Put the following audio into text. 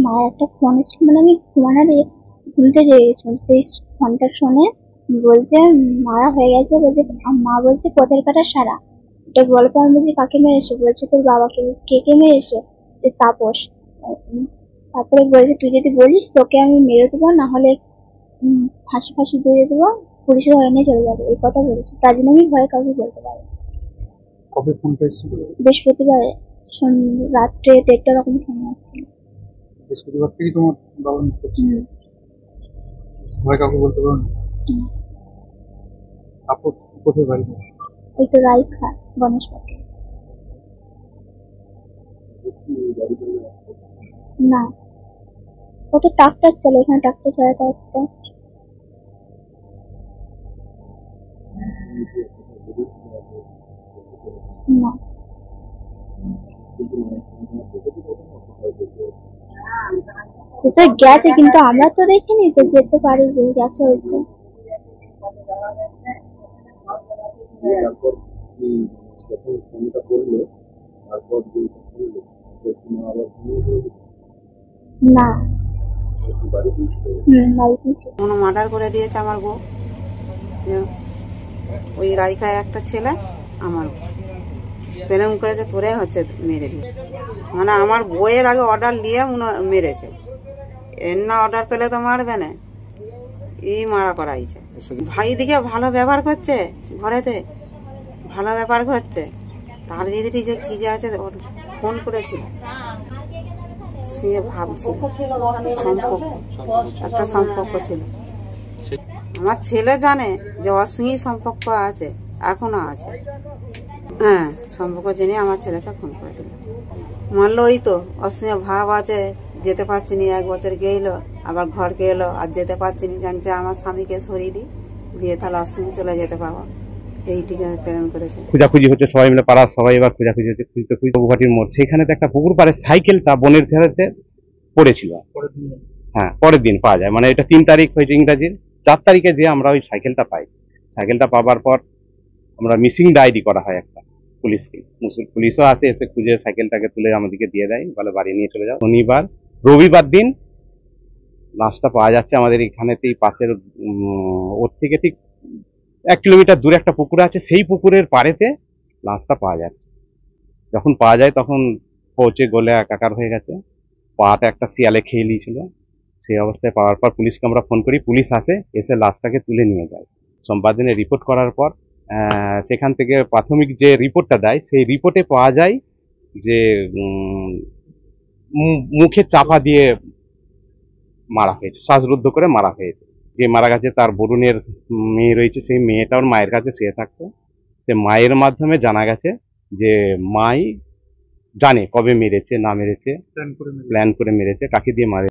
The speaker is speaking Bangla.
মায়ের একটা ফোন এসেছিল, মানে আমি ঘুমতে জেগে গেছিলাম। সেই ফোনটা শুনে বলছে মারা হয়ে গেছে, বলছে মা বলছে পথের কাটা সারা। এটা গল্প। আমি বলছি কাকে মেরেছে? বলছে তোর বাবাকে। কে কে মেরেছে? তাপস। তারপরে বলছে তুই যদি বলিস তোকে আমি মেরে দেবো, না হলে ফাঁসি ফাঁসি দিয়ে দেবো, পুলিশের ধরে নিয়ে চলে যাবে, এই কথা বলেছে। তার জন্য আমি ভয়ে কাউকে বলতে পারি। কবে ফোন পেয়েছিল? বৃহস্পতিবার রাত্রে 1:30 রকম সময় আসছিল। বৃহস্পতিবার থেকেই তোমার বাবা মিস করছে? ভয় কাউকে বলতে পারো না? আপদ কোথায় বাড়ি? এই তো রাইখা, গণেশ পাঠ। না, ও তো ট্রাক্টর চলে, এখানে ট্রাক্টর চালাতে আসতো। না, সেটা গেছে কিন্তু আমরা তো দেখিনি, তো যেতে পারি যে গেছে হয়তো। না, কোনো মার্ডার করে দিয়েছে আমার বউ। ওই রাইখায় একটা ছেলে আমার প্রেম করেছে, করে হচ্ছে মেরে দিয়ে, মানে আমার বইয়ের আগে অর্ডার নিয়ে মেরেছে। এর না অর্ডার পেলে তো মারবে না, এই মারা করাইছে। ভাই দিকে ভালো ব্যবহার করছে, ঘরেতে ভালো ব্যবহার করছে। তার দিদি যে কি যে আছে, ওর ফোন করেছিল, সে ভাবছিল একটা সম্পর্ক ছিল। আমার ছেলে জানে যে ওর সঙ্গেই সম্পর্ক আছে, এখনো আছে। হ্যাঁ, সম্পর্ক জেনে আমার ছেলেকে ফোন করে দিল। মানলো ওই তো ওর সঙ্গে ভাব আছে, যেতে পারছি না, 1 বছর গেলো, আবার ঘরকে এলো, আর যেতে পারছি না, জানছে আমার স্বামীকে সরিয়ে দিয়ে তাহলে ওর সঙ্গে চলে যেতে পারবো, এইটিকে প্রেরণ করেছে। খোঁজাখুঁজি হচ্ছে, সবাই মিলে পাড়ার সবাই এবার খোঁজাখুঁজি হচ্ছে, খুঁজতে গুয়াহাটির মোড়, সেখানে তো একটা পুকুর পাড়ে সাইকেলটা বনের ধারেতে পড়েছিল। হ্যাঁ, পরের দিন পাওয়া যায়, মানে এটা 3 তারিখ হয়েছে ইংরাজির। 4 তারিখে যে আমরা ওই সাইকেলটা পাই, সাইকেলটা পাওয়ার পর আমরা মিসিং ডায়েরি করা হয় একটা পুলিশকে। পুলিশও আসে, এসে খুঁজে সাইকেলটাকে তুলে আমাদেরকে দিয়ে দেয়, বলে বাড়ি নিয়ে চলে যাও। শনিবার রবিবার দিন লাশটা পাওয়া যাচ্ছে আমাদের এখানেতেই পাশের, ওর থেকে ঠিক 1 কিলোমিটার দূরে একটা পুকুর আছে, সেই পুকুরের পাড়েতে লাশটা পাওয়া যাচ্ছে। যখন পাওয়া যায় তখন পৌঁছে গলে একাকার হয়ে গেছে, পাটা একটা শিয়ালে খেয়ে নিয়েছিল। সেই অবস্থায় পাওয়ার পর পুলিশকে আমরা ফোন করি, পুলিশ আসে, এসে লাশটাকে তুলে নিয়ে যায়। সোমবার দিনে রিপোর্ট করার পর সেখান থেকে প্রাথমিক যে রিপোর্টটা দেয়, সেই রিপোর্টে পাওয়া যায় যে মুখে চাপা দিয়ে মারা হয়েছে, শ্বাসরুদ্ধ করে মারা হয়েছে। যে মারা গেছে তার বরুণের মেয়ে রয়েছে, সেই মেয়েটা ওর মায়ের কাছে শুয়ে থাকতো। সে মায়ের মাধ্যমে জানা গেছে যে মাই জানে কবে মেরেছে না মেরেছে, প্ল্যান করে মেরেছে, কাকে দিয়ে মারে।